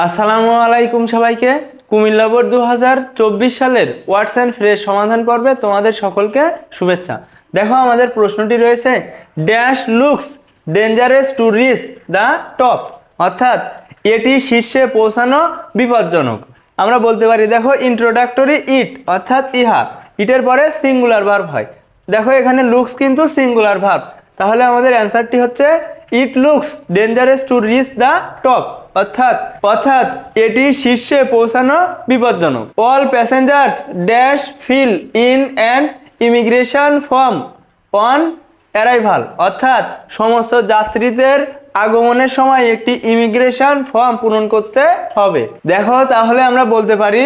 আসসালামু আলাইকুম সবাইকে। কুমিল্লা বোর্ড 2024 সালের ওয়ার্ডস অ্যান্ড ফ্রেজ সমাধান পর্বে তোমাদের সকলকে শুভেচ্ছা। দেখো আমাদের প্রশ্নটি রয়েছে, dash looks dangerous to reach the top, অর্থাৎ এটি শীর্ষে পৌঁছানো বিপজ্জনক। আমরা বলতে পারি দেখো ইন্ট্রোডাক্টরি ইট, অর্থাৎ ইহা, ইটের পরে সিঙ্গুলার ভার্ব হয়। দেখো এখানে লুকস কিন্তু সিঙ্গুলার ভার্ব, তাহলে আমাদের অ্যান্সারটি হচ্ছে it looks dangerous to reach the top, অর্থাৎ এটি শীর্ষে পৌঁছানো বিপজ্জনক। All passengers dash fill in an immigration form on arrival, অর্থাৎ সমস্ত যাত্রীদের আগমনের সময় একটি ইমিগ্রেশন ফর্ম পূরণ করতে হবে। দেখো তাহলে আমরা বলতে পারি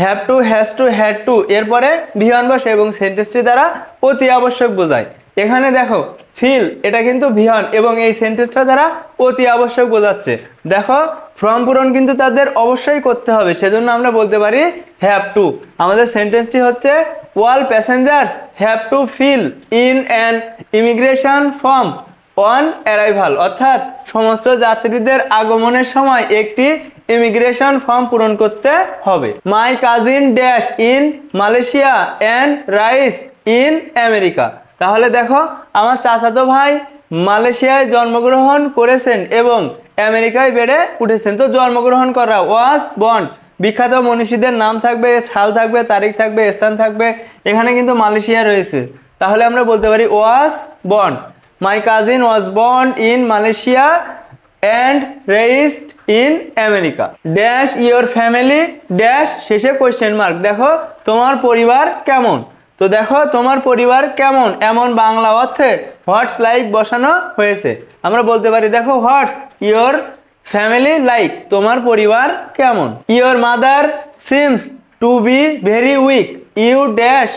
have to, has to, had to এরপরে ভিওয়ান বসে এবং সেন্টেন্সটি দ্বারা অতি আবশ্যক বোঝায়। এখানে দেখো ফিল, এটা কিন্তু ভিওয়ান এবং এই সেন্টেন্সটা দ্বারা অতি আবশ্যক বোঝাচ্ছে। দেখো ফর্ম পূরণ কিন্তু তাদের অবশ্যই করতে হবে, সেজন্য আমরা বলতে পারি হ্যাভ টু। আমাদের সেন্টেন্সটি হচ্ছে all passengers have to fill in an immigration form on arrival, অর্থাৎ সমস্ত যাত্রীদের আগমনের সময় একটি ইমিগ্রেশন ফর্ম পূরণ করতে হবে। My cousin dash in Malaysia and rice in America, তাহলে দেখো আমার চাচাতো ভাই মালয়েশিয়ায় জন্মগ্রহণ করেছেন এবং আমেরিকায় বেড়ে উঠেছেন। তো জন্মগ্রহণ করা ওয়াজ বন্ড, বিখ্যাত মনীষীদের নাম থাকবে, সাল থাকবে, তারিখ থাকবে, স্থান থাকবে। এখানে কিন্তু মালয়েশিয়া রয়েছে, তাহলে আমরা বলতে পারি ওয়াজ বন্ড। My cousin was born in Malaysia and raised in America. Dash your family dash, শেষে কোয়েশ্চেন মার্ক। দেখো তোমার পরিবার কেমন, তো দেখো তোমার পরিবার কেমন এমন বাংলা অর্থে হোয়াটস লাইক বসানো হয়েছে। আমরা বলতে পারি দেখো হোয়াটস ইয়োর ফ্যামিলি লাইক, তোমার পরিবার কেমন। Your mother seems to be very weak, you dash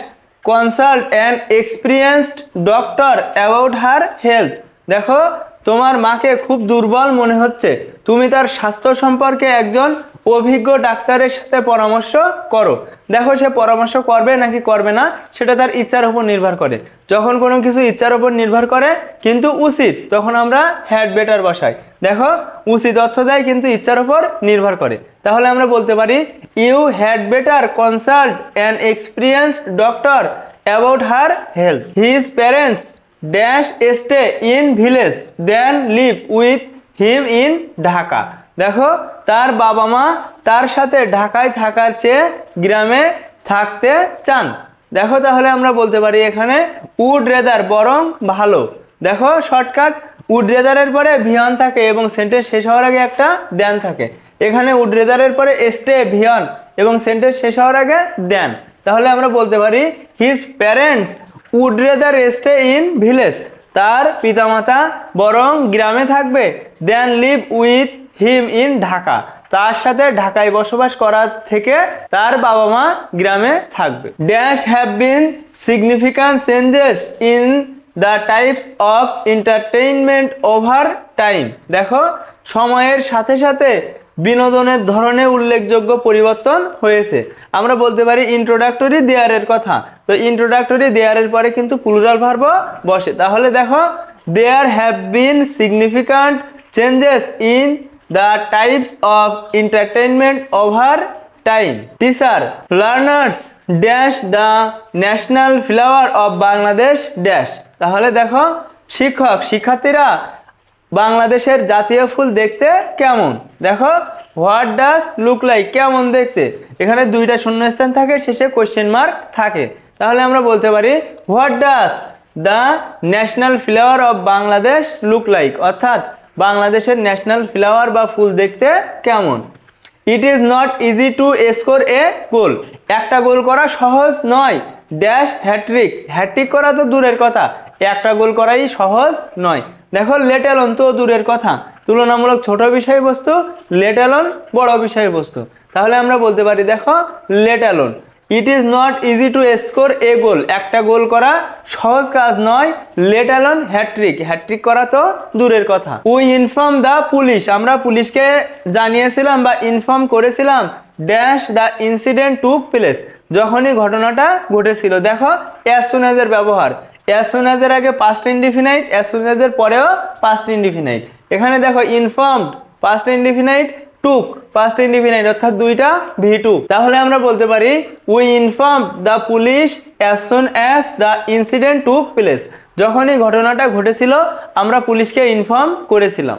consult an experienced doctor about her health. দেখো তোমার মাকে খুব দুর্বল মনে হচ্ছে, তুমি তার স্বাস্থ্য সম্পর্কে একজন অভিজ্ঞ ডাক্তারের সাথে পরামর্শ করো। দেখো সে পরামর্শ করবে নাকি করবে না সেটা তার ইচ্ছার উপর নির্ভর করে। যখন কোনো কিছু ইচ্ছার উপর নির্ভর করে কিন্তু উচিত, তখন আমরা হ্যাড বেটার বসাই। দেখো উচিত অর্থ দেয় কিন্তু ইচ্ছার উপর নির্ভর করে, তাহলে আমরা বলতে পারি you had better consult an experienced doctor about her health. His parents dash stay in village then live with him in Dhaka. দেখো তার বাবা মা তার সাথে ঢাকায় থাকার চেয়ে গ্রামে থাকতে চান। দেখো তাহলে আমরা বলতে পারি এখানে উড রেদার, বরং ভালো। দেখো শর্টকাট, উড রেদারের পরে ভিয়ন থাকে এবং সেন্টেন্স শেষ হওয়ার আগে একটা দেন থাকে। এখানে উড রেদারের পরে স্টে ভিয়ন এবং সেন্টেন্স শেষ হওয়ার আগে দেন, তাহলে আমরা বলতে পারি his parents would rather stay in village, তার পিতামাতা বরং গ্রামে থাকবে, then live with him in Dhaka, তার সাথে ঢাকায় বসবাস করার থেকে তার বাবা মা গ্রামে থাকবে। Dash have been significant changes in the types of entertainment over time. দেখো সময়ের সাথে সাথে বিনোদনের ধরনে উল্লেখযোগ্য পরিবর্তন হয়েছে। আমরা বলতে পারি ইন্ট্রোডাক্টরি দেয়ারের কথা, তো ইন্ট্রোডাক্টরি দেয়ারের পরে কিন্তু প্লুরাল ভার্ব বসে। তাহলে দেখো there have been significant changes in the types of entertainment over time. Teacher learners dash the national flower of Bangladesh dash, তাহলে দেখো শিক্ষক শিক্ষার্থীরা বাংলাদেশের জাতীয় ফুল দেখতে কেমন। দেখো হোয়াট ডাজ লুক লাইক, কেমন দেখতে, এখানে দুইটা শূন্যস্থান থাকে, শেষে কোয়েশ্চেন মার্ক থাকে। তাহলে আমরা বলতে পারি what does the national flower of Bangladesh look like, অর্থাৎ বাংলাদেশের ন্যাশনাল ফ্লাওয়ার বা ফুল দেখতে কেমন। It is not easy to score a goal, একটা গোল করা সহজ নয়। ড্যাশ হ্যাট্রিক, হ্যাট্রিক করা তো দূরের কথা, একটা গোল করাই সহজ নয়। দেখো লেট অ্যালোন তো দূরের কথা, তুলনামূলক ছোট বিষয়বস্তু, লেট অ্যালোন বড় বিষয়বস্তু। তাহলে আমরা বলতে পারি দেখো let alone. It is not easy to score a goal, একটা গোল করা সহজ কাজ নয়। লেট অ্যালোন হ্যাট্রিক, হ্যাট্রিক করা তো দূরের কথা। উই ইনফর্ম দ্য পুলিশ, আমরা পুলিশকে জানিয়েছিলাম বা ইনফর্ম করেছিলাম dash the incident took place, যখনই ঘটনাটা ঘটেছিল। দেখো অ্যাজ সুন অ্যাজ এর ব্যবহার, অ্যাজ সুন অ্যাজ এর আগে past indefinite, as soon as এর পরেও পাস্ট ইনডিফিনাইট। এখানে দেখো ইনফর্মড পাস্ট ইনডিফিনাইট, টুক পাস্ট ইনডিফিনাইট অর্থাৎ দুইটা V2। তাহলে আমরা বলতে পারি we inform the police as soon as the incident took place. যখনই ঘটনাটা ঘটেছিল আমরা পুলিশকে ইনফর্ম করেছিলাম।